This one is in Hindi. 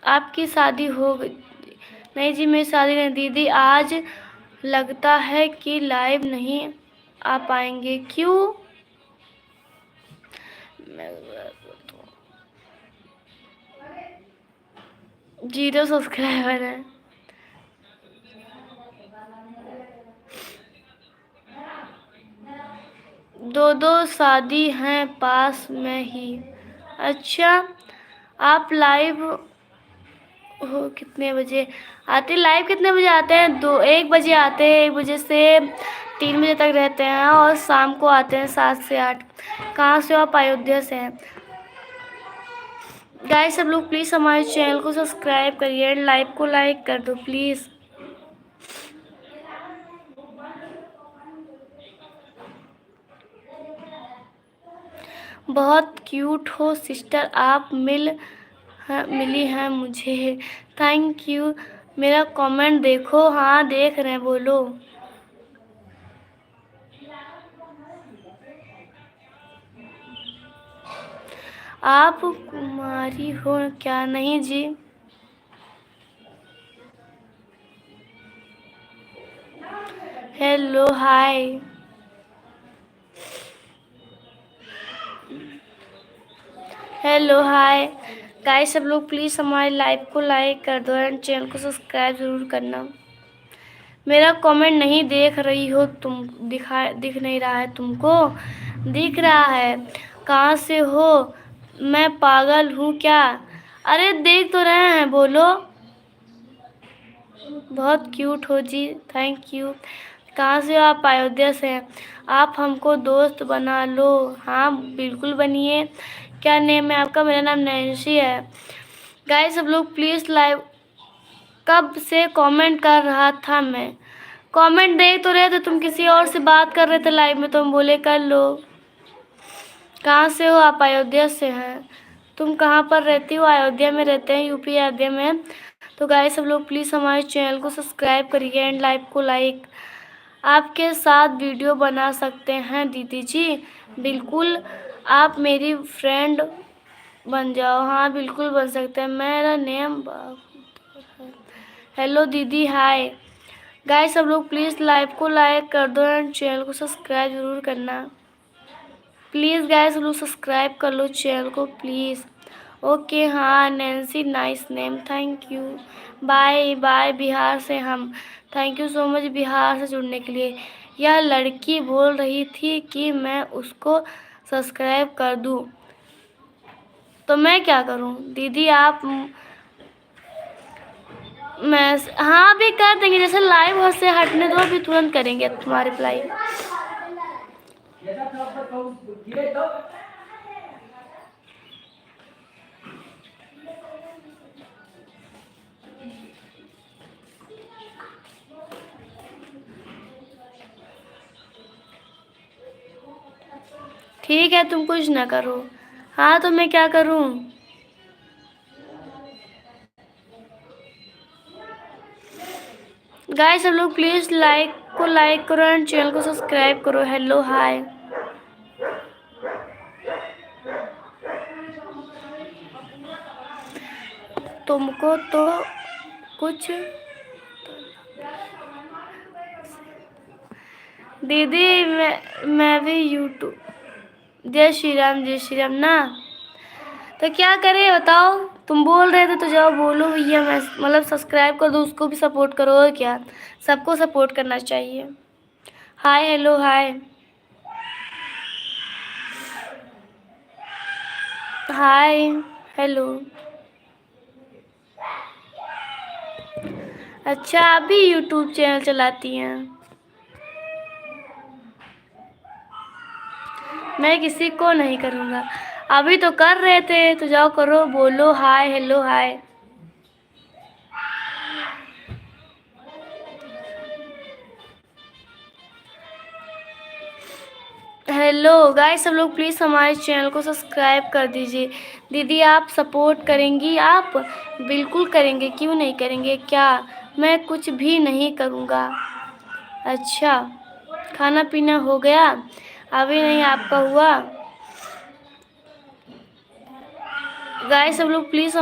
आपकी शादी हो गई? नहीं जी, मेरी शादी नहीं। दीदी आज लगता है कि लाइव नहीं आ पाएंगे, क्यों? 0 सब्सक्राइबर है। दो शादी हैं पास में ही। अच्छा, आप लाइव हो कितने बजे आते? लाइव कितने बजे आते हैं? 1 बजे आते हैं। 1 बजे से 3 बजे तक रहते हैं और शाम को आते हैं 7 से 8। कहाँ से हो आप? अयोध्या से हैं। गाइस सब लोग प्लीज़ हमारे चैनल को सब्सक्राइब करिए एंड लाइव को लाइक कर दो प्लीज़। बहुत क्यूट हो सिस्टर आप, मिली हैं मुझे। Thank you. मेरा कमेंट देखो। हाँ देख रहे हैं, बोलो। आप कुमारी हो क्या? नहीं जी। Hello hi. Hello hi. Guys सब लोग प्लीज़ हमारे लाइव को लाइक कर दो एंड चैनल को सब्सक्राइब ज़रूर करना। मेरा कमेंट नहीं देख रही हो तुम? दिख नहीं रहा है तुमको? दिख रहा है। कहाँ से हो? मैं पागल हूँ क्या? अरे देख तो रहे हैं, बोलो। बहुत क्यूट हो जी, थैंक यू। कहाँ से हो आप? अयोध्या से हैं। आप हमको दोस्त बना लो। हाँ बिल्कुल बनिए। क्या नेम है आपका? मेरा नाम नैन्सी है। गाइस सब लोग प्लीज़ लाइव, कब से कमेंट कर रहा था मैं। कमेंट देख तो रहे थे, तुम किसी और से बात कर रहे थे लाइव में, तो हम बोले कर लो। कहाँ से हो आप? अयोध्या से हैं। तुम कहाँ पर रहती हो? अयोध्या में रहते हैं, यूपी अयोध्या में। तो गाइस सब लोग प्लीज़ हमारे चैनल को सब्सक्राइब करिए एंड लाइव को लाइक। आपके साथ वीडियो बना सकते हैं दीदी जी? बिल्कुल, आप मेरी फ्रेंड बन जाओ। हाँ बिल्कुल बन सकते हैं। मेरा नेम हेलो दीदी हाय। गाइस सब लोग प्लीज़ लाइव को लाइक कर दो एंड चैनल को सब्सक्राइब ज़रूर करना प्लीज़। गाइस लोग सब्सक्राइब कर लो चैनल को प्लीज़। ओके हाँ Nancy, nice name, thank you. Bye bye. Bihar से हम। Thank you so much Bihar से जुड़ने के लिए। यह लड़की बोल रही थी कि मैं उसको सब्सक्राइब कर दूं, तो मैं क्या करूं? दीदी आप मैं हाँ अभी कर देंगे, जैसे लाइव से हटने दो, अभी तुरंत करेंगे तुम्हारे रिप्लाई। ठीक है तुम कुछ ना करो। हाँ तो मैं क्या करूं? गाइस सब लोग प्लीज लाइक को लाइक करो एंड चैनल को सब्सक्राइब करो। Hello hi. तुमको तो कुछ दीदी मैं भी यूट्यूब। जय श्री राम ना। तो क्या करें बताओ? तुम बोल रहे थे तो जाओ बोलो भैया, मैं मतलब सब्सक्राइब कर दो, उसको भी सपोर्ट करो। और क्या, सबको सपोर्ट करना चाहिए। हाय हेलो हाय। Hi hello. अच्छा आप भी यूट्यूब चैनल चलाती हैं? मैं किसी को नहीं करूँगा। अभी तो कर रहे थे, तो जाओ करो, बोलो हाय हेलो हाय। हेलो गाइस सब लोग प्लीज़ हमारे चैनल को सब्सक्राइब कर दीजिए। दीदी आप सपोर्ट करेंगी? आप बिल्कुल करेंगे, क्यों नहीं करेंगे। क्या मैं कुछ भी नहीं करूँगा। अच्छा खाना पीना हो गया? अभी नहीं, आपका हुआ? गाइस सब लोग प्लीज़